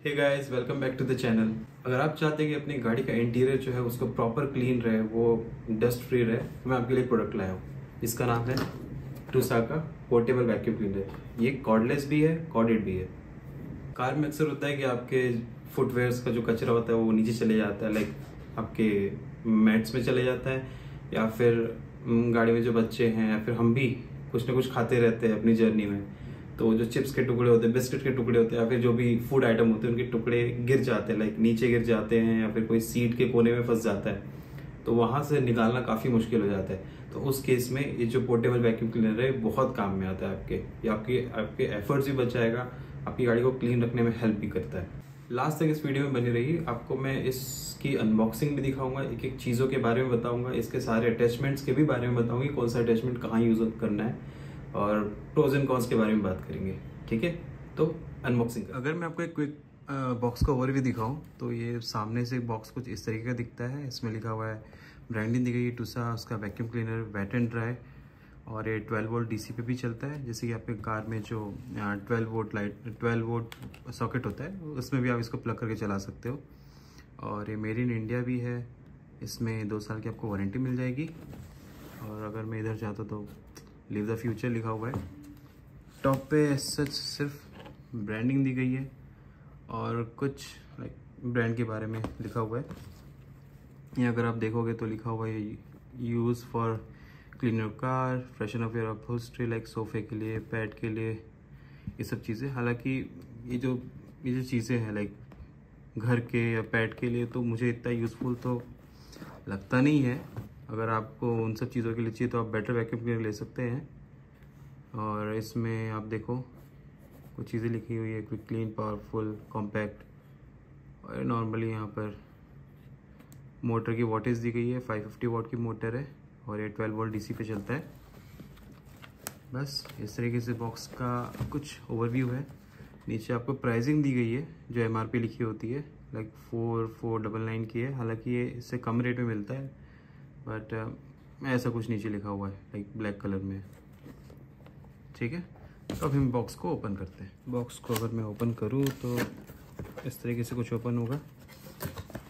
Hey guys, welcome back to the channel. अगर आप चाहते हैं कि अपनी गाड़ी का इंटीरियर जो है उसको प्रॉपर क्लीन रहे, वो डस्ट फ्री रहे, तो मैं आपके लिए प्रोडक्ट लाया हूँ। इसका नाम है टूसा का पोर्टेबल वैक्यूम क्लीनर। ये कॉर्डलेस भी है, कॉर्डेड भी है। कार में अक्सर होता है कि आपके फुटवेयर्स का जो कचरा होता है वो नीचे चले जाता है, लाइक आपके मैट्स में चले जाता है, या फिर गाड़ी में जो बच्चे हैं या फिर हम भी कुछ ना कुछ खाते रहते हैं अपनी जर्नी में, तो जो चिप्स के टुकड़े होते हैं, बिस्किट के टुकड़े होते हैं, या फिर जो भी फूड आइटम होते हैं उनके टुकड़े गिर जाते हैं, लाइक नीचे गिर जाते हैं, या फिर कोई सीट के कोने में फंस जाता है, तो वहां से निकालना काफी मुश्किल हो जाता है। तो उस केस में ये जो पोर्टेबल वैक्यूम क्लीनर है बहुत काम में आता है आपके। ये आपके एफर्ट्स भी बचाएगा, आपकी गाड़ी को क्लीन रखने में हेल्प भी करता है। लास्ट तक इस वीडियो में बनी रही। आपको मैं इसकी अनबॉक्सिंग भी दिखाऊंगा, एक एक चीज़ों के बारे में बताऊंगा, इसके सारे अटैचमेंट्स के भी बारे में बताऊंगी, कौन सा अटैचमेंट कहाँ यूज करना है, और प्रोज एंड कॉन्स के बारे में बात करेंगे। ठीक है, तो अनबॉक्सिंग। अगर मैं आपको एक क्विक बॉक्स का ओवरव्यू दिखाऊं तो ये सामने से बॉक्स कुछ इस तरीके का दिखता है। इसमें लिखा हुआ है, ब्रांडिंग दी गई है टूसा, उसका vacuum cleaner wet and dry, और ये 12 वोल्ट डीसी पे भी चलता है। जैसे कि आपके कार में जो 12 वोल्ट सॉकेट होता है उसमें भी आप इसको प्लग करके चला सकते हो। और ये मेड इन इंडिया भी है। इसमें 2 साल की आपको वारंटी मिल जाएगी। और अगर मैं इधर चाहता तो लिव द फ्यूचर लिखा हुआ है। टॉप पे सच सिर्फ ब्रांडिंग दी गई है और कुछ लाइक ब्रांड के बारे में लिखा हुआ है। ये अगर आप देखोगे तो लिखा हुआ है use for cleaner car, freshen up your upholstery, like सोफे के लिए, पैड के लिए, ये सब चीज़ें। हालांकि ये जो चीज़ें हैं लाइक घर के या पैड के लिए, तो मुझे इतना यूज़फुल तो लगता नहीं है। अगर आपको उन सब चीज़ों के लिए चाहिए तो आप बेटर वैक्यूम क्लीनर ले सकते हैं। और इसमें आप देखो कुछ चीज़ें लिखी हुई है, क्विक क्लीन, पावरफुल, कॉम्पैक्ट, और नॉर्मली यहाँ पर मोटर की वॉटेज दी गई है। 550 वॉट की मोटर है और ये 12 वोल्ट डीसी पे चलता है। बस इस तरीके से बॉक्स का कुछ ओवरव्यू है। नीचे आपको प्राइसिंग दी गई है जो एमआरपी लिखी होती है, लाइक 4499 की है। हालांकि ये इससे कम रेट में मिलता है, बट ऐसा कुछ नीचे लिखा हुआ है लाइक ब्लैक कलर में। ठीक है, तो अब हम बॉक्स को ओपन करते हैं। बॉक्स को अगर मैं ओपन करूँ तो इस तरीके से कुछ ओपन होगा।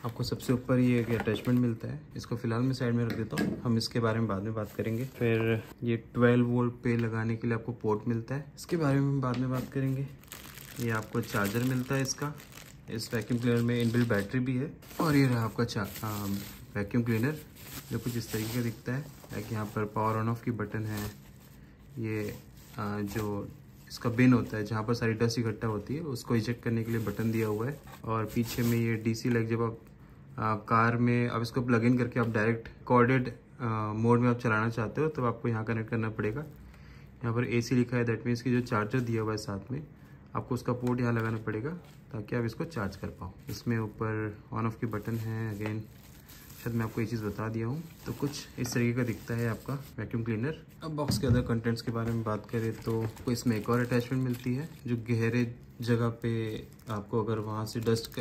आपको सबसे ऊपर ये एक अटैचमेंट मिलता है, इसको फिलहाल मैं साइड में रख देता हूँ, हम इसके बारे में बाद में बात करेंगे। फिर ये 12 वोल्ट पे लगाने के लिए आपको पोर्ट मिलता है, इसके बारे में हम बाद में बात करेंगे। ये आपको चार्जर मिलता है इसका। इस वैक्यूम क्लीनर में इनबिल्ट बैटरी भी है। और ये रहा आपका वैक्यूम क्लीनर, जो कुछ इस तरीके का दिखता है। लाइक यहाँ पर पावर ऑन ऑफ की बटन है। ये जो इसका बिन होता है जहाँ पर सारी डस्ट इकट्ठा होती है, उसको इजेक्ट करने के लिए बटन दिया हुआ है। और पीछे में ये डीसी, लाइक जब आप कार में अब इसको प्लग इन करके आप डायरेक्ट कॉर्डेड मोड में आप चलाना चाहते हो तो आपको यहाँ कनेक्ट करना पड़ेगा। यहाँ पर AC लिखा है, दैट मीन्स कि जो चार्जर दिया हुआ है साथ में, आपको उसका पोर्ट यहाँ लगाना पड़ेगा ताकि आप इसको चार्ज कर पाओ। इसमें ऊपर ऑन ऑफ की बटन है। अगेन शायद मैं आपको ये चीज़ बता दिया हूँ। तो कुछ इस तरीके का दिखता है आपका वैक्यूम क्लीनर। अब बॉक्स के अदर कंटेंट्स के बारे में बात करें तो इसमें एक और अटैचमेंट मिलती है, जो गहरे जगह पे आपको अगर वहाँ से डस्ट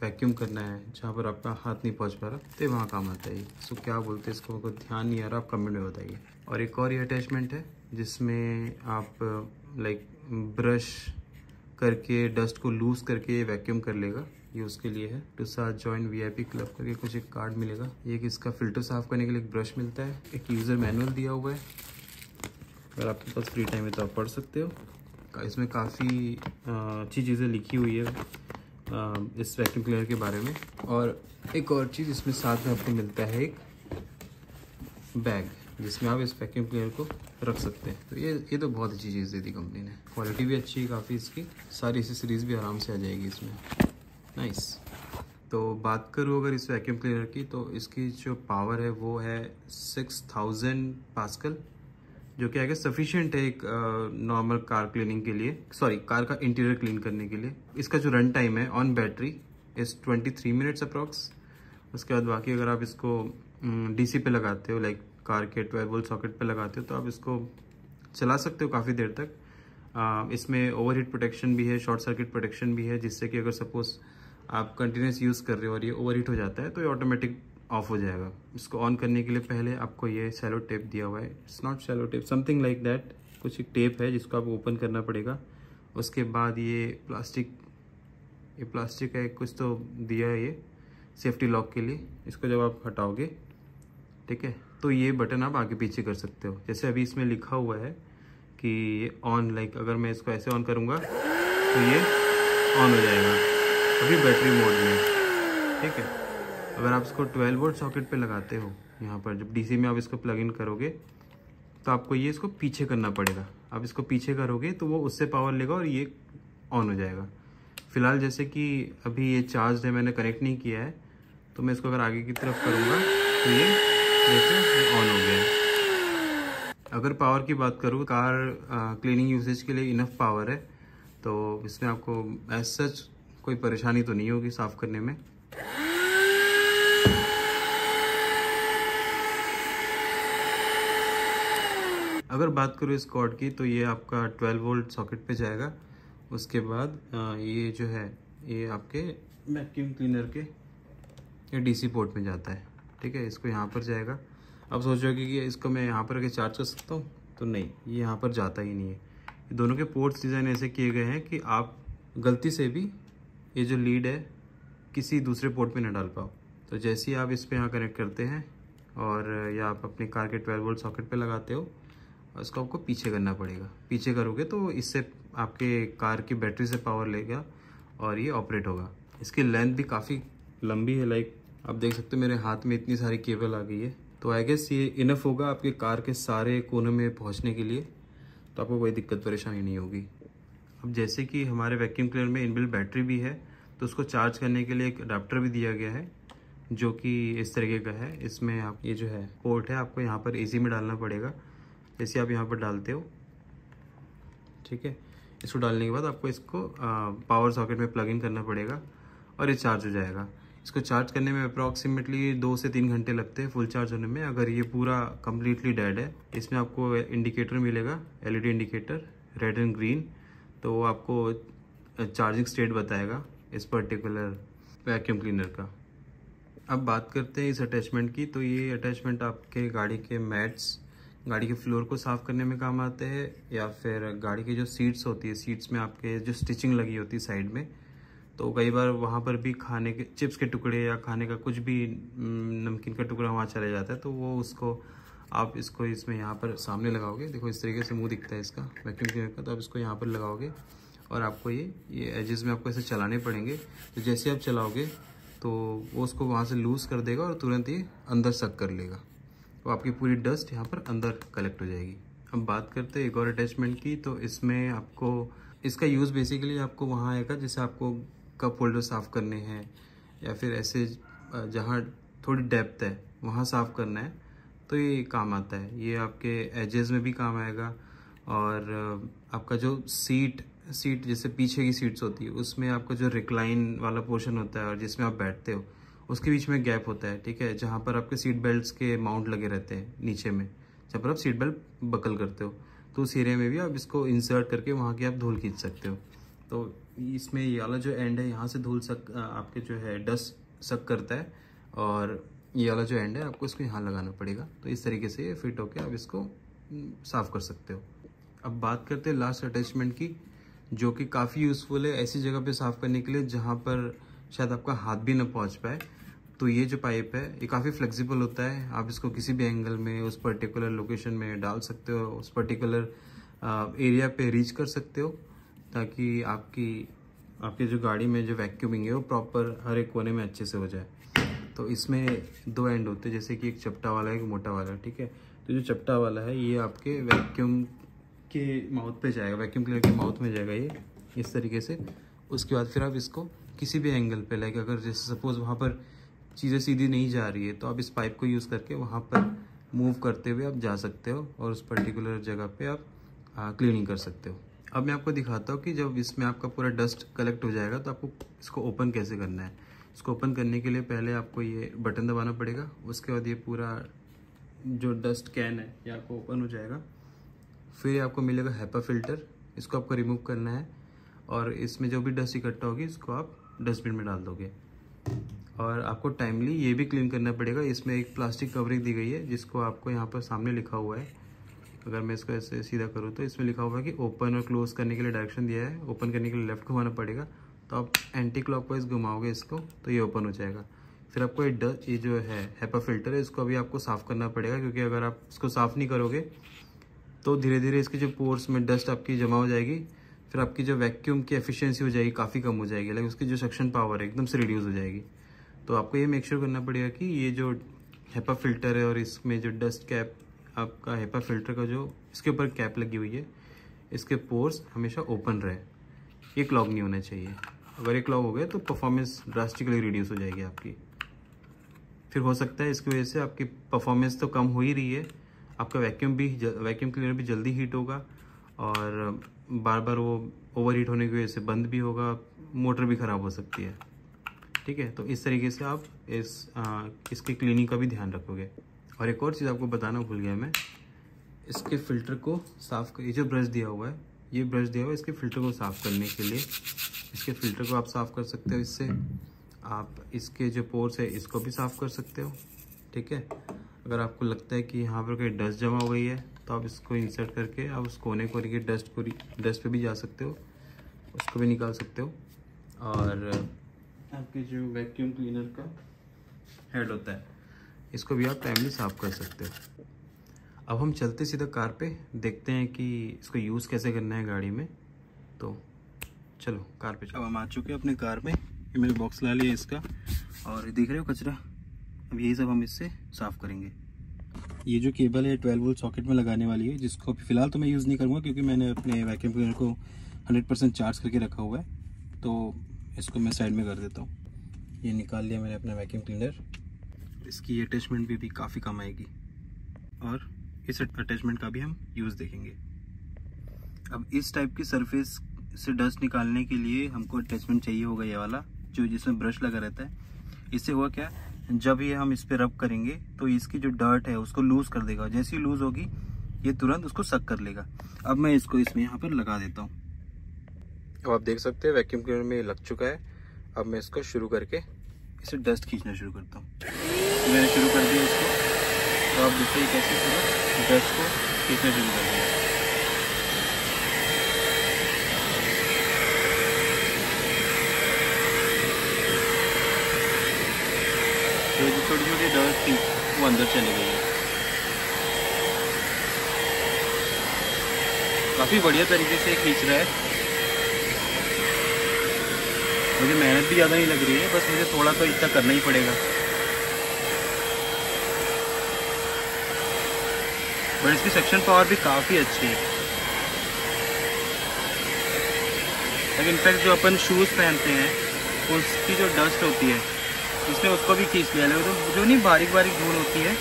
वैक्यूम करना है जहाँ पर आपका हाथ नहीं पहुँच पा रहा, तो वहाँ काम आता है। सो क्या बोलते हैं इसको, अगर ध्यान नहीं आ रहा आप कमेंट में बताइए। और एक और ये अटैचमेंट है जिसमें आप लाइक ब्रश करके डस्ट को लूज करके वैक्यूम कर लेगा। ये उसके लिए है। टूसा जॉइन VIP क्लब करके कुछ एक कार्ड मिलेगा। एक इसका फिल्टर साफ करने के लिए एक ब्रश मिलता है। एक यूज़र मैनुअल दिया हुआ है, अगर आपके पास फ्री टाइम है तो आप पढ़ सकते हो। इसमें काफ़ी अच्छी चीज़ें लिखी हुई है इस वैक्यूम क्लीनर के बारे में। और एक और चीज़ इसमें साथ में आपको मिलता है, एक बैग जिसमें आप इस वैक्यूम क्लीनर को रख सकते हैं। तो ये तो बहुत अच्छी चीज़ दी थी कंपनी ने। क्वालिटी भी अच्छी है काफ़ी इसकी, सारी एसेसरीज भी आराम से आ जाएगी इसमें। नाइस। तो बात करूँ अगर इस वैक्यूम क्लीनर की, तो इसकी जो पावर है वो है 6000 पास्कल, जो कि आगे सफिशिएंट है एक नॉर्मल कार क्लीनिंग के लिए, सॉरी कार का इंटीरियर क्लीन करने के लिए। इसका जो रन टाइम है ऑन बैटरी इस 23 मिनट्स अप्रॉक्स। उसके बाद बाकी अगर आप इसको DC पे लगाते हो, लाइक कार के 12 वोल्ट सॉकेट पे लगाते हो, तो आप इसको चला सकते हो काफ़ी देर तक। इसमें ओवरहीट प्रोटेक्शन भी है, शॉर्ट सर्किट प्रोटेक्शन भी है, जिससे कि अगर सपोज आप कंटिन्यूस यूज़ कर रहे हो और ये ओवरहीट हो जाता है तो ये ऑटोमेटिक ऑफ हो जाएगा। इसको ऑन करने के लिए पहले आपको ये सेलो टेप दिया हुआ है, it's not cello tape, something like that, कुछ एक टेप है जिसको आपको ओपन करना पड़ेगा। उसके बाद ये प्लास्टिक ये प्लास्टिक का एक कुछ तो दिया है ये सेफ्टी लॉक के लिए। इसको जब आप हटाओगे, ठीक है, तो ये बटन आप आगे पीछे कर सकते हो। जैसे अभी इसमें लिखा हुआ है कि ये ऑन, लाइक अगर मैं इसको ऐसे ऑन करूँगा तो ये ऑन हो जाएगा, अभी बैटरी मोड में, ठीक है। अगर आप इसको 12 वोल्ट सॉकेट पे लगाते हो, यहाँ पर जब डीसी में आप इसको प्लग इन करोगे तो आपको ये इसको पीछे करना पड़ेगा। आप इसको पीछे करोगे तो वो उससे पावर लेगा और ये ऑन हो जाएगा। फिलहाल जैसे कि अभी ये चार्ज है, मैंने कनेक्ट नहीं किया है, तो मैं इसको अगर आगे की तरफ करूँगा तो ये देखो ऑन हो गया है। अगर पावर की बात करूँ, कार क्लीनिंग यूसेज के लिए इनफ पावर है, तो इसमें आपको एज सच कोई परेशानी तो नहीं होगी साफ़ करने में। अगर बात करूँ इस कॉर्ड की, तो ये आपका 12 वोल्ट सॉकेट पे जाएगा। उसके बाद ये जो है ये आपके वैक्यूम क्लीनर के ये डीसी पोर्ट में जाता है, ठीक है। इसको यहाँ पर जाएगा। अब सोचोगे कि इसको मैं यहाँ पर आके चार्ज कर सकता हूँ, तो नहीं, ये यहाँ पर जाता ही नहीं है। ये दोनों के पोर्ट्स डिज़ाइन ऐसे किए गए हैं कि आप गलती से भी ये जो लीड है किसी दूसरे पोर्ट पे न डाल पाओ। तो जैसे ही आप इस पर यहाँ कनेक्ट करते हैं और या आप अपने कार के 12 वोल्ट सॉकेट पे लगाते हो, इसको आपको पीछे करना पड़ेगा। पीछे करोगे तो इससे आपके कार की बैटरी से पावर लेगा और ये ऑपरेट होगा। इसकी लेंथ भी काफ़ी लंबी है, लाइक आप देख सकते हो मेरे हाथ में इतनी सारी केबल आ गई है। तो आई गेस ये इनफ होगा आपके कार के सारे कोनों में पहुंचने के लिए, तो आपको कोई दिक्कत परेशानी नहीं होगी। अब जैसे कि हमारे वैक्यूम क्लीनर में इनबिल्ट बैटरी भी है, तो उसको चार्ज करने के लिए एक अडाप्टर भी दिया गया है जो कि इस तरीके का है। इसमें आप ये जो है पोर्ट है, आपको यहाँ पर एसी में डालना पड़ेगा। जैसे आप यहाँ पर डालते हो, ठीक है, इसको डालने के बाद आपको इसको पावर सॉकेट में प्लग इन करना पड़ेगा और ये चार्ज हो जाएगा। इसको चार्ज करने में अप्रॉक्सीमेटली 2 से 3 घंटे लगते हैं फुल चार्ज होने में। अगर ये पूरा कम्प्लीटली डेड है, इसमें आपको इंडिकेटर मिलेगा, LED indicator red and green, तो वो आपको चार्जिंग स्टेट बताएगा इस पर्टिकुलर वैक्यूम क्लीनर का। अब बात करते हैं इस अटैचमेंट की। तो ये अटैचमेंट आपके गाड़ी के मैट्स, गाड़ी के फ्लोर को साफ़ करने में काम आते हैं, या फिर गाड़ी की जो सीट्स होती है, सीट्स में आपके जो स्टिचिंग लगी होती है साइड में, तो कई बार वहाँ पर भी खाने के चिप्स के टुकड़े या खाने का कुछ भी नमकीन का टुकड़ा वहाँ चले जाता है, तो वो उसको आप इसको इसमें यहाँ पर सामने लगाओगे। देखो इस तरीके से मुंह दिखता है इसका वैक्यूम क्लीनर का। तो आप इसको यहाँ पर लगाओगे और आपको ये एजेस में आपको ऐसे चलाने पड़ेंगे। तो जैसे आप चलाओगे तो वो उसको वहाँ से लूज़ कर देगा और तुरंत ये अंदर सक कर लेगा, तो आपकी पूरी डस्ट यहाँ पर अंदर कलेक्ट हो जाएगी। अब बात करते हैं एक और अटैचमेंट की। तो इसमें आपको इसका यूज़ बेसिकली आपको वहाँ आएगा जैसे आपको कप होल्डर साफ़ करने हैं या फिर ऐसे जहाँ थोड़ी डेप्थ है वहाँ साफ़ करना है, तो ये काम आता है। ये आपके एजेस में भी काम आएगा। और आपका जो सीट जैसे पीछे की सीट्स होती है, उसमें आपका जो रिक्लाइन वाला पोर्शन होता है और जिसमें आप बैठते हो, उसके बीच में गैप होता है, ठीक है, जहाँ पर आपके सीट बेल्ट्स के माउंट लगे रहते हैं नीचे में, जहाँ पर आप सीट बेल्ट बकल करते हो, तो उस एरिया में भी आप इसको इंसर्ट करके वहाँ की आप धूल खींच सकते हो। तो इसमें ये वाला जो एंड है, यहाँ से धूल आपके जो है डस्ट सक करता है, और ये वाला जो एंड है आपको इसको यहाँ लगाना पड़ेगा। तो इस तरीके से ये फिट होके आप इसको साफ़ कर सकते हो। अब बात करते हैं लास्ट अटैचमेंट की, जो कि काफ़ी यूज़फुल है ऐसी जगह पे साफ़ करने के लिए जहाँ पर शायद आपका हाथ भी ना पहुँच पाए। तो ये जो पाइप है ये काफ़ी फ्लेक्सिबल होता है, आप इसको किसी भी एंगल में उस पर्टिकुलर लोकेशन में डाल सकते हो, उस पर्टिकुलर एरिया पे रीच कर सकते हो, ताकि आपके जो गाड़ी में जो वैक्यूमिंग है वो प्रॉपर हर एक कोने में अच्छे से हो जाए। तो इसमें 2 एंड होते हैं, जैसे कि एक चपटा वाला है, एक मोटा वाला, ठीक है। तो जो चपटा वाला है ये आपके वैक्यूम के माउथ पे जाएगा, वैक्यूम क्लीनर के माउथ में जाएगा ये इस तरीके से। उसके बाद फिर आप इसको किसी भी एंगल पे, लाइक अगर जैसे सपोज वहाँ पर चीज़ें सीधी नहीं जा रही है, तो आप इस पाइप को यूज़ करके वहाँ पर मूव करते हुए आप जा सकते हो और उस पर्टिकुलर जगह पे आप क्लीनिंग कर सकते हो। अब मैं आपको दिखाता हूँ कि जब इसमें आपका पूरा डस्ट कलेक्ट हो जाएगा तो आपको इसको ओपन कैसे करना है। इसको ओपन करने के लिए पहले आपको ये बटन दबाना पड़ेगा, उसके बाद ये पूरा जो डस्ट कैन है ये आपको ओपन हो जाएगा। फिर आपको मिलेगा हैपा फिल्टर, इसको आपको रिमूव करना है और इसमें जो भी डस्ट इकट्ठा होगी इसको आप डस्टबिन में डाल दोगे। और आपको टाइमली ये भी क्लीन करना पड़ेगा। इसमें एक प्लास्टिक कवरिंग दी गई है जिसको आपको यहाँ पर सामने लिखा हुआ है, अगर मैं इसको ऐसे सीधा करूँ तो इसमें लिखा हुआ है कि ओपन और क्लोज करने के लिए डायरेक्शन दिया है। ओपन करने के लिए लेफ्ट घुमाना पड़ेगा, तो आप एंटी क्लॉकवाइज घुमाओगे इसको तो ये ओपन हो जाएगा। फिर आपको ये जो है HEPA फिल्टर है, इसको अभी आपको साफ़ करना पड़ेगा, क्योंकि अगर आप इसको साफ़ नहीं करोगे तो धीरे धीरे इसके जो पोर्स में डस्ट आपकी जमा हो जाएगी। फिर आपकी जो वैक्यूम की एफिशिएंसी हो जाएगी काफ़ी कम हो जाएगी, लाइक उसकी जो सक्शन पावर है एकदम से रिड्यूस हो जाएगी। तो आपको ये मेक श्योर करना पड़ेगा कि ये जो HEPA फिल्टर है और इसमें जो डस्ट कैप आपका HEPA फिल्टर का जो इसके ऊपर कैप लगी हुई है, इसके पोर्स हमेशा ओपन रहे, ये क्लॉग नहीं होना चाहिए। अगर ये क्लॉग हो गया तो परफॉर्मेंस ड्रास्टिकली रिड्यूस हो जाएगी आपकी। फिर हो सकता है इसकी वजह से आपकी परफॉर्मेंस तो कम हो ही रही है, आपका वैक्यूम क्लीनर भी जल्दी हीट होगा और बार बार वो ओवर हीट होने की वजह से बंद भी होगा, मोटर भी ख़राब हो सकती है। ठीक है, तो इस तरीके से आप इसकी क्लीनिंग का भी ध्यान रखोगे। और एक और चीज़ आपको बताना भूल गया मैं, इसके फ़िल्टर को साफ़ कर, ये जो ब्रश दिया हुआ है, ये ब्रश दिया हुआ है इसके फ़िल्टर को साफ़ करने के लिए। इसके फ़िल्टर को आप साफ़ कर सकते हो इससे, आप इसके जो पोर्स है इसको भी साफ़ कर सकते हो। ठीक है, अगर आपको लगता है कि यहाँ पर कोई डस्ट जमा हो गई है तो आप इसको इंसर्ट करके आप उस कोने के डस्ट पे भी जा सकते हो, उसको भी निकाल सकते हो। और आपके जो वैक्यूम क्लीनर का हेड होता है इसको भी आप टाइमली साफ़ कर सकते हो। अब हम चलते सीधा कार पे, देखते हैं कि इसको यूज़ कैसे करना है गाड़ी में। तो चलो कार पे। अब हम आ चुके हैं अपने कार में, ये मैंने बॉक्स ला लिया इसका, और ये देख रहे हो कचरा, अब यही सब हम इससे साफ़ करेंगे। ये जो केबल है 12 वोल्ट सॉकेट में लगाने वाली है, जिसको फ़िलहाल तो मैं यूज़ नहीं करूँगा क्योंकि मैंने अपने वैक्यूम क्लीनर को 100% चार्ज करके रखा हुआ है, तो इसको मैं साइड में कर देता हूँ। ये निकाल लिया मैंने अपना वैक्यूम क्लीनर, इसकी अटैचमेंट भी काफ़ी कम आएगी और इस अटैचमेंट का भी हम यूज़ देखेंगे। अब इस टाइप की सरफेस से डस्ट निकालने के लिए हमको अटैचमेंट चाहिए होगा, ये वाला जो जिसमें ब्रश लगा रहता है। इससे हुआ क्या, जब ये हम इस पर रब करेंगे तो इसकी जो डर्ट है उसको लूज़ कर देगा, जैसे ही लूज़ होगी ये तुरंत उसको सक कर लेगा। अब मैं इसको इसमें यहाँ पर लगा देता हूँ। अब आप देख सकते हैं वैक्यूम क्लीनर में लग चुका है। अब मैं इसको शुरू करके इसे डस्ट खींचना शुरू करता हूँ। मैंने शुरू कर दिया इसको, तो आप देखिए कैसे पूरा डस्ट को खींचना शुरू कर दिया। तो जो छोटी छोटी डस्ट थी वो अंदर चली गई है। काफ़ी बढ़िया तरीके से खींच रहा है। मुझे मेहनत भी ज़्यादा नहीं लग रही है, बस मुझे थोड़ा तो इतना करना ही पड़ेगा। बट इसकी सेक्शन पावर भी काफ़ी अच्छी है। लेकिन इनफैक्ट जो अपन शूज़ पहनते हैं उसकी जो डस्ट होती है इसने उसको भी खींच लिया है, तो जो नहीं बारीक बारीक धूल होती है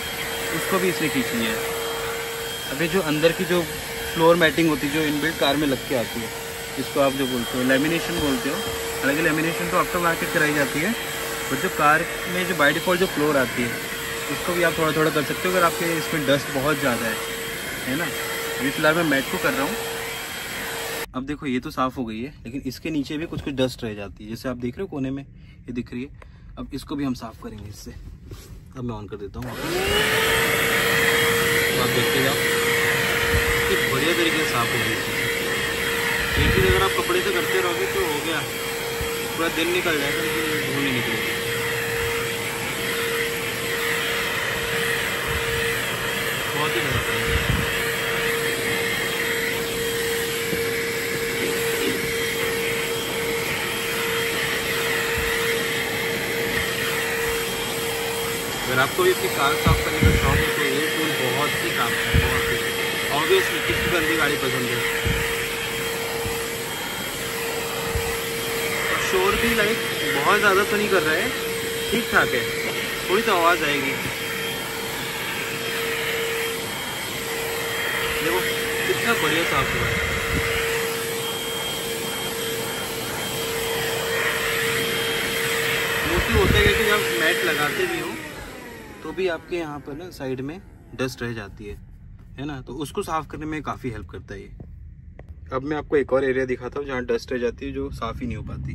उसको भी इसने खींच लिया है। अभी जो अंदर की जो फ्लोर मैटिंग होती है जो इनबिल्ट कार में लग के आती है, इसको आप जो बोलते हो लेमिनेशन बोलते हो। हालांकि लेमिनेशन तो आफ्टर मार्केट कराई जाती है, बट जो कार में जो बाय डिफ़ॉल्ट जो फ्लोर आती है उसको भी आप थोड़ा थोड़ा कर सकते हो अगर आपके इसमें डस्ट बहुत ज़्यादा है ना। अभी फ़िलहाल मैं मैट को कर रहा हूँ। अब देखो ये तो साफ़ हो गई है, लेकिन इसके नीचे भी कुछ डस्ट रह जाती है, जैसे आप देख रहे हो कोने में ये दिख रही है। अब इसको भी हम साफ़ करेंगे इससे। अब मैं ऑन कर देता हूँ, आप देखते जाओ कि बढ़िया तरीके से साफ़ हो गई है। ये चीज़ अगर आप कपड़े से करते रहोगे तो हो गया, पूरा दिन निकल जाएगा लेकिन धूल नहीं निकलेगी। बहुत ही बेहतर है। अगर आपको भी अपनी कार साफ करने का शौक है तो ये टूल बहुत ही काम है, बहुत ही। ऑब्वियसली किसकी गंदी गाड़ी पसंद है। शोर भी लाइक बहुत ज़्यादा तो नहीं कर रहा है, ठीक ठाक है, थोड़ी तो आवाज़ आएगी। देखो कितना बढ़िया साफ हुआ है। मोस्टली होता है कि जब मैट लगाते भी हो तो भी आपके यहाँ पर ना साइड में डस्ट रह जाती है ना, तो उसको साफ़ करने में काफ़ी हेल्प करता है ये। अब मैं आपको एक और एरिया दिखाता हूँ जहाँ डस्ट रह जाती है जो साफ़ ही नहीं हो पाती,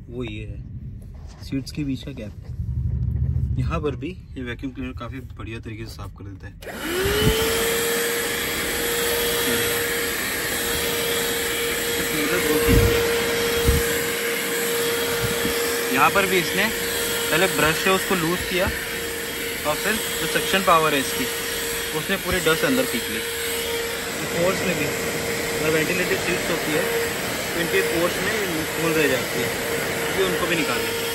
वो ये है सीट्स के बीच का गैप। यहाँ पर भी ये वैक्यूम क्लीनर काफ़ी बढ़िया तरीके से साफ़ कर देता है। यहाँ पर भी इसने पहले ब्रश से उसको लूज़ किया और फिर जो सक्शन पावर है इसकी उसने पूरी डस्ट अंदर खींच ली। पोर्स में भी मतलब वेंटिलेटेड सीट्स होती है तो इनके पोर्स में धूल रह जाती है, क्योंकि उनको भी निकालना है।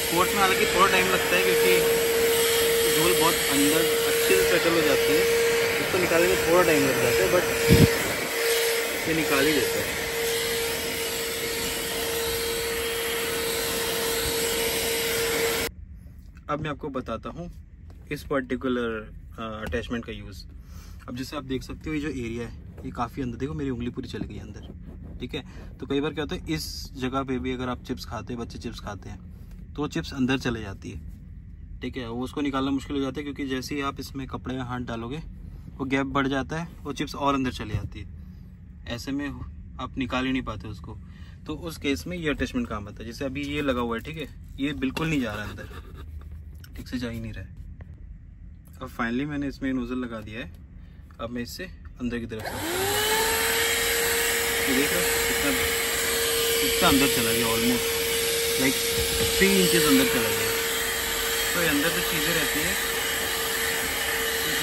पोर्स में हालांकि थोड़ा टाइम लगता है क्योंकि धूल बहुत अंदर अच्छे से सेटल हो जाती है, उसको निकालने में थोड़ा टाइम लग जाता है, बट ये निकाल ही देता है। अब मैं आपको बताता हूँ इस पर्टिकुलर अटैचमेंट का यूज़। अब जैसे आप देख सकते हो ये जो एरिया है ये काफ़ी अंदर, देखो मेरी उंगली पूरी चली गई अंदर, ठीक है। तो कई बार क्या होता है इस जगह पे भी अगर आप चिप्स खाते हैं, बच्चे चिप्स खाते हैं तो चिप्स अंदर चले जाती है, ठीक है। वो उसको निकालना मुश्किल हो जाता है क्योंकि जैसे ही आप इसमें कपड़े में हाथ डालोगे वो गैप बढ़ जाता है, वो चिप्स और अंदर चली जाती है। ऐसे में आप निकाल ही नहीं पाते उसको, तो उस केस में ये अटैचमेंट काम आता है। जैसे अभी ये लगा हुआ है, ठीक है, ये बिल्कुल नहीं जा रहा अंदर, ठीक से जा ही नहीं रहा है। अब फाइनली मैंने इसमें नोजल लगा दिया है। अब मैं इससे अंदर की तरफ से देख रहे हो कितना अंदर चला गया, ऑलमोस्ट लाइक 3 इंचेस अंदर चला गया। तो ये अंदर जो चीज़ें रहती है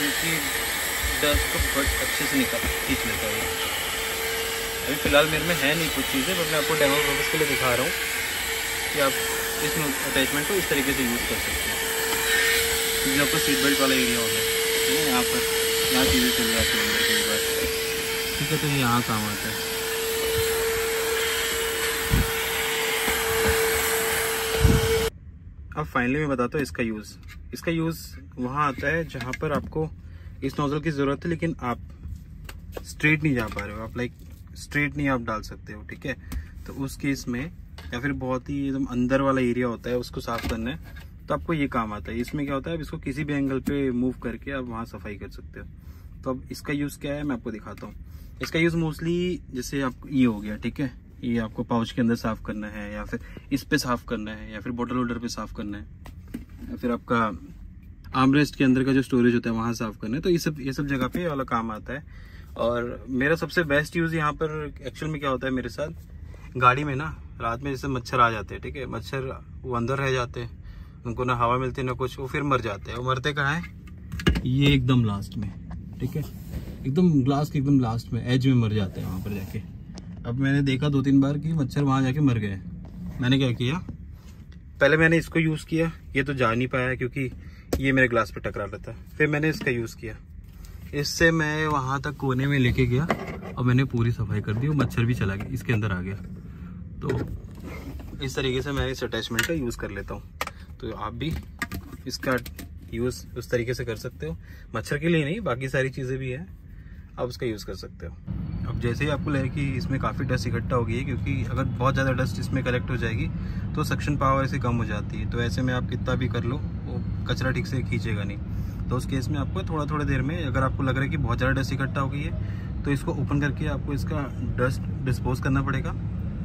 इनकी डस्ट को बहुत अच्छे से खींच लेता है। अभी फ़िलहाल मेरे में है नहीं कुछ चीज़ें, बट मैं आपको डेमो पर्पस के लिए दिखा रहा हूँ कि आप इस अटैचमेंट को इस तरीके से यूज़ कर सकते हैं। जो आपका सीट बेल्ट वाला एरिया हो गया यहाँ पर, यहाँ चीज़ें चल जाती हैं अंदर कई बार, ठीक है, तो ये यहाँ काम आता है। अब फाइनली मैं बताता हूँ इसका यूज़। इसका यूज़ वहाँ आता है जहाँ पर आपको इस नोजल की ज़रूरत है लेकिन आप स्ट्रेट नहीं जा पा रहे हो, आप लाइक स्ट्रेट नहीं आप डाल सकते हो, ठीक है। तो उस केस में या फिर बहुत ही एकदम अंदर वाला एरिया होता है उसको साफ़ करना है तो आपको ये काम आता है। इसमें क्या होता है, अब इसको किसी भी एंगल पे मूव करके आप वहाँ सफाई कर सकते हो। तो अब इसका यूज़ क्या है मैं आपको दिखाता हूँ। इसका यूज़ मोस्टली जैसे आप ये हो गया, ठीक है, ये आपको पाउच के अंदर साफ़ करना है या फिर इस पे साफ़ करना है या फिर बॉटल होल्डर पे साफ़ करना है या फिर आपका आर्मरेस्ट के अंदर का जो स्टोरेज होता है वहाँ साफ़ करना है। तो ये सब जगह पे वाला काम आता है। और मेरा सबसे बेस्ट यूज़ यहाँ पर एक्चुअल में क्या होता है मेरे साथ, गाड़ी में ना रात में जैसे मच्छर आ जाते हैं, ठीक है, मच्छर वो अंदर रह जाते हैं, उनको ना हवा मिलती है ना कुछ, वो फिर मर जाते हैं। वो मरते कहाँ है, ये एकदम लास्ट में, ठीक है, एकदम ग्लास के एकदम लास्ट में एज में मर जाते हैं वहाँ पर जाके। अब मैंने देखा 2-3 बार कि मच्छर वहाँ जाके मर गए। मैंने क्या किया, पहले मैंने इसको यूज़ किया, ये तो जा नहीं पाया क्योंकि ये मेरे ग्लास पे टकरा रहा था। फिर मैंने इसका यूज़ किया, इससे मैं वहाँ तक कोने में लेके गया और मैंने पूरी सफाई कर दी, वो मच्छर भी चला गया, इसके अंदर आ गया। तो इस तरीके से मैं इस अटैचमेंट का यूज़ कर लेता हूँ। तो आप भी इसका यूज़ उस तरीके से कर सकते हो, मच्छर के लिए नहीं, बाकी सारी चीज़ें भी हैं, आप उसका यूज़ कर सकते हो। अब जैसे ही आपको लगे कि इसमें काफ़ी डस्ट इकट्ठा हो गई है, क्योंकि अगर बहुत ज़्यादा डस्ट इसमें कलेक्ट हो जाएगी तो सक्शन पावर ऐसे कम हो जाती है, तो ऐसे में आप कितना भी कर लो वो कचरा ठीक से खींचेगा नहीं। तो उस केस में आपको थोड़ा देर में अगर आपको लग रहा है कि बहुत ज़्यादा डस्ट इकट्ठा हो गई है तो इसको ओपन करके आपको इसका डस्ट डिस्पोज करना पड़ेगा।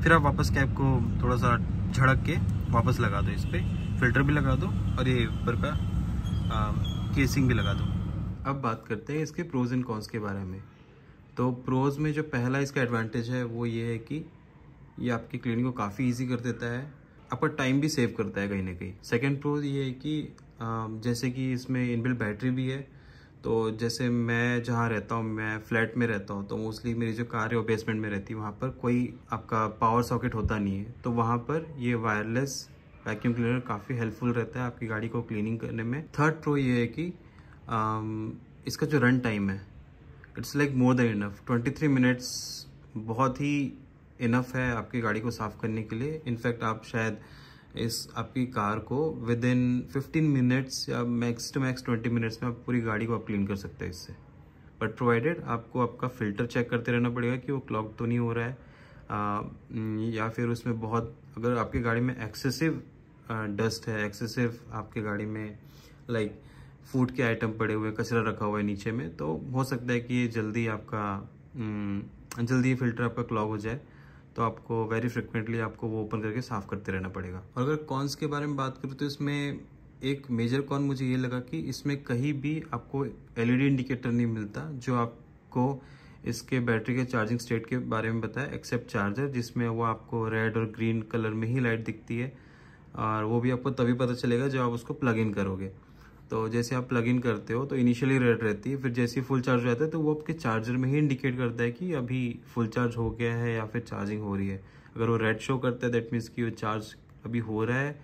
फिर आप वापस कैप को थोड़ा सा झड़क के वापस लगा दो, इस पर फिल्टर भी लगा दो और ये ऊपर का केसिंग भी लगा दो। अब बात करते हैं इसके प्रोज एंड कॉन्स के बारे में। तो प्रोज में जो पहला इसका एडवांटेज है वो ये है कि ये आपकी क्लीनिंग को काफ़ी इजी कर देता है, आपका टाइम भी सेव करता है कहीं ना कहीं। सेकंड प्रोज ये है कि जैसे कि इसमें इनबिल्ट बैटरी भी है, तो जैसे मैं जहाँ रहता हूँ, मैं फ्लैट में रहता हूँ, तो मोस्टली मेरी जो कार है वो बेसमेंट में रहती है, वहाँ पर कोई आपका पावर सॉकेट होता नहीं है, तो वहाँ पर ये वायरलेस वैक्यूम क्लीनर काफ़ी हेल्पफुल रहता है आपकी गाड़ी को क्लीनिंग करने में। थर्ड प्रो ये है कि इसका जो रन टाइम है it's like more than enough. 23 minutes बहुत ही इनफ है आपकी गाड़ी को साफ़ करने के लिए। इनफैक्ट आप शायद इस आपकी कार को विद इन 15 मिनट्स या मैक्स टू मैक्स 20 मिनट्स में आप पूरी गाड़ी को आप क्लीन कर सकते हैं इससे, बट प्रोवाइडेड आपको आपका फ़िल्टर चेक करते रहना पड़ेगा कि वो क्लॉग तो नहीं हो रहा है या फिर उसमें बहुत, अगर आपकी गाड़ी में एक्सेसिव डस्ट है, एक्सेसिव आपके गाड़ी में लाइक फूड के आइटम पड़े हुए, कचरा रखा हुआ है नीचे में, तो हो सकता है कि ये जल्दी फ़िल्टर आपका क्लॉग हो जाए, तो आपको वेरी फ्रिक्वेंटली आपको वो ओपन करके साफ़ करते रहना पड़ेगा। और अगर कॉन्स के बारे में बात करूँ तो इसमें एक मेजर कॉन मुझे ये लगा कि इसमें कहीं भी आपको LED इंडिकेटर नहीं मिलता जो आपको इसके बैटरी के चार्जिंग स्टेट के बारे में बताया, एक्सेप्ट चार्जर, जिसमें वो आपको रेड और ग्रीन कलर में ही लाइट दिखती है, और वो भी आपको तभी पता चलेगा जब आप उसको प्लग इन करोगे। तो जैसे आप प्लग इन करते हो तो इनिशियली रेड रहती है, फिर जैसे ही फुल चार्ज हो जाता है तो वो आपके चार्जर में ही इंडिकेट करता है कि अभी फुल चार्ज हो गया है या फिर चार्जिंग हो रही है। अगर वो रेड शो करता है दैट मीन्स कि वो चार्ज अभी हो रहा है।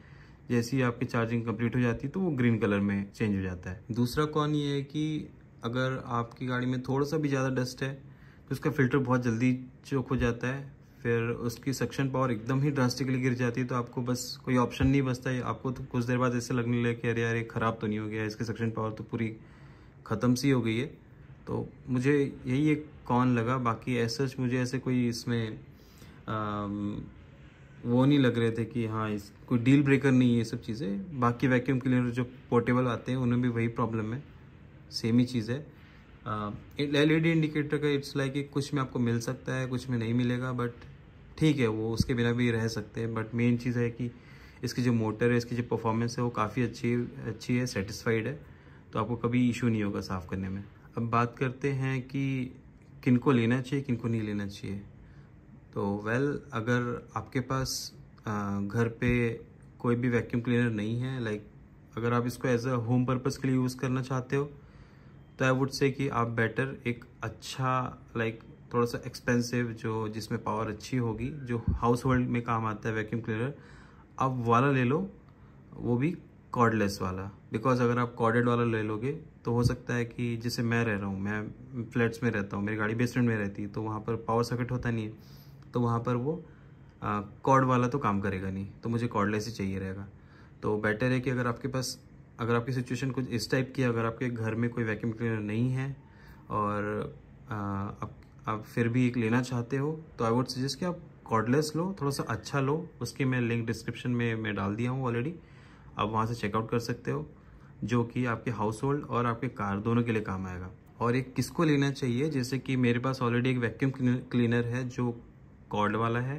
जैसे ही आपकी चार्जिंग कंप्लीट हो जाती है तो वो ग्रीन कलर में चेंज हो जाता है। दूसरा कौन ये है कि अगर आपकी गाड़ी में थोड़ा सा भी ज़्यादा डस्ट है तो उसका फिल्टर बहुत जल्दी चोक हो जाता है, फिर उसकी सक्शन पावर एकदम ही ड्रास्टिकली गिर जाती है। तो आपको बस कोई ऑप्शन नहीं बचता है, आपको तो कुछ देर बाद ऐसे लगने लगे कि अरे यार ये ख़राब तो नहीं हो गया, इसकी सक्शन पावर तो पूरी ख़त्म सी हो गई है। तो मुझे यही एक कौन लगा, बाकी ऐसा मुझे ऐसे कोई इसमें वो नहीं लग रहे थे कि हाँ इस कोई डील ब्रेकर नहीं है ये सब चीज़ें। बाकी वैक्यूम क्लीनर जो पोर्टेबल आते हैं उनमें भी वही प्रॉब्लम है, सेम ही चीज़ है। LED इंडिकेटर का इट्स लाइक कुछ में आपको मिल सकता है, कुछ में नहीं मिलेगा, बट ठीक है वो उसके बिना भी रह सकते हैं। बट मेन चीज़ है कि इसकी जो मोटर है, इसकी जो परफॉर्मेंस है वो काफ़ी अच्छी है, सेटिस्फाइड है, तो आपको कभी इशू नहीं होगा साफ़ करने में। अब बात करते हैं कि किनको लेना चाहिए किनको नहीं लेना चाहिए। तो अगर आपके पास घर पे कोई भी वैक्यूम क्लीनर नहीं है, लाइक अगर आप इसको एज अ होम पर्पज़ के लिए यूज़ करना चाहते हो तो आई वुड से कि आप बेटर एक अच्छा लाइक थोड़ा सा एक्सपेंसिव जो जिसमें पावर अच्छी होगी, जो हाउस होल्ड में काम आता है वैक्यूम क्लीनर, आप वाला ले लो, वो भी कॉर्डलेस वाला। बिकॉज अगर आप कॉर्डेड वाला ले लोगे तो हो सकता है कि जैसे मैं रह रहा हूँ, मैं फ्लैट्स में रहता हूँ, मेरी गाड़ी बेसमेंट में रहती है, तो वहाँ पर पावर सॉकेट होता नहीं है, तो वहाँ पर वो कॉर्ड वाला तो काम करेगा नहीं, तो मुझे कॉर्डलेस ही चाहिए रहेगा। तो बेटर है कि अगर आपकी सिचुएशन कुछ इस टाइप की, अगर आपके घर में कोई वैक्यूम क्लीनर नहीं है और आप फिर भी एक लेना चाहते हो, तो आई वुड सजेस्ट कि आप कॉर्डलेस लो, थोड़ा सा अच्छा लो। उसकी मैं लिंक डिस्क्रिप्शन में मैं डाल दिया हूँ ऑलरेडी, आप वहाँ से चेकआउट कर सकते हो, जो कि आपके हाउस होल्ड और आपके कार दोनों के लिए काम आएगा। और एक किसको लेना चाहिए, जैसे कि मेरे पास ऑलरेडी एक वैक्यूम क्लीनर है जो कॉर्ड वाला है,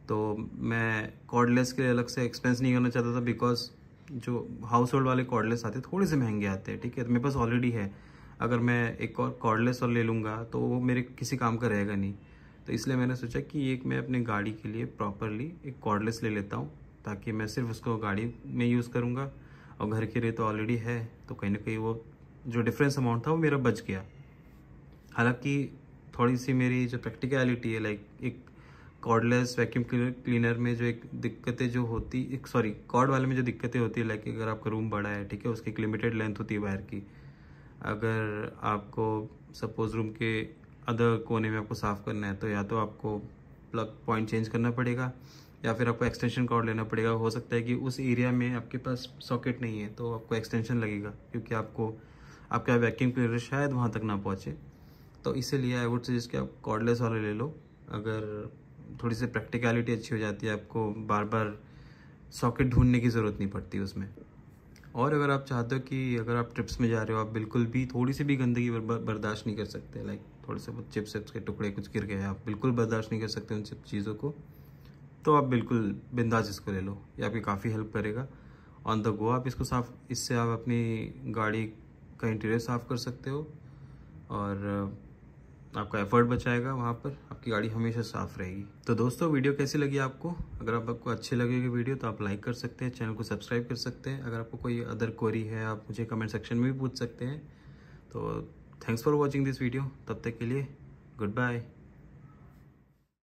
तो मैं कॉर्डलेस के लिए अलग से एक्सपेंस नहीं करना चाहता था, बिकॉज जो हाउस होल्ड वाले कॉर्डलेस आते हैं थोड़े से महंगे आते हैं, ठीक है, तो मेरे पास ऑलरेडी है। अगर मैं एक और कॉर्डलेस और ले लूँगा तो वो मेरे किसी काम का रहेगा नहीं, तो इसलिए मैंने सोचा कि एक मैं अपनी गाड़ी के लिए प्रॉपरली एक कॉर्डलेस ले लेता हूँ, ताकि मैं सिर्फ उसको गाड़ी में यूज़ करूँगा, और घर के लिए तो ऑलरेडी है, तो कहीं ना कहीं वो जो डिफरेंस अमाउंट था वो मेरा बच गया। हालांकि थोड़ी सी मेरी जो प्रैक्टिकलिटी है, लाइक एक कॉर्डलेस वैक्यूम क्लीनर में जो एक दिक्कतें जो होती, एक सॉरी कॉर्ड वाले में जो दिक्कतें होती है, लाइक अगर आपका रूम बड़ा है, ठीक है, उसकी एक लिमिटेड लेंथ होती है वायर की। अगर आपको सपोज रूम के अदर कोने में आपको साफ़ करना है, तो या तो आपको प्लग पॉइंट चेंज करना पड़ेगा या फिर आपको एक्सटेंशन कॉर्ड लेना पड़ेगा। हो सकता है कि उस एरिया में आपके पास सॉकेट नहीं है तो आपको एक्सटेंशन लगेगा, क्योंकि आपका वैक्यूम क्लीनर शायद वहाँ तक ना पहुँचे। तो इसीलिए आई वुड सजेस्ट कि आप कॉर्डलेस वाले ले लो। अगर थोड़ी सी प्रैक्टिकलिटी अच्छी हो जाती है, आपको बार बार सॉकेट ढूंढने की ज़रूरत नहीं पड़ती उसमें। और अगर आप चाहते हो कि अगर आप ट्रिप्स में जा रहे हो, आप बिल्कुल भी थोड़ी सी भी गंदगी बर्दाश्त नहीं कर सकते, लाइक थोड़े से चिप्स के टुकड़े कुछ गिर गए, आप बिल्कुल बर्दाश्त नहीं कर सकते उन सब चीज़ों को, तो आप बिल्कुल बिंदास इसको ले लो, ये आपकी काफ़ी हेल्प करेगा। ऑन द गो आप इससे आप अपनी गाड़ी का इंटीरियर साफ़ कर सकते हो, और आपका एफर्ट बचाएगा, वहाँ पर आपकी गाड़ी हमेशा साफ़ रहेगी। तो दोस्तों वीडियो कैसी लगी आपको? अगर आपको अच्छी लगेगी वीडियो तो आप लाइक कर सकते हैं, चैनल को सब्सक्राइब कर सकते हैं। अगर आपको कोई अदर क्वेरी है आप मुझे कमेंट सेक्शन में भी पूछ सकते हैं। तो thanks for watching this video, तब तक के लिए गुड बाय।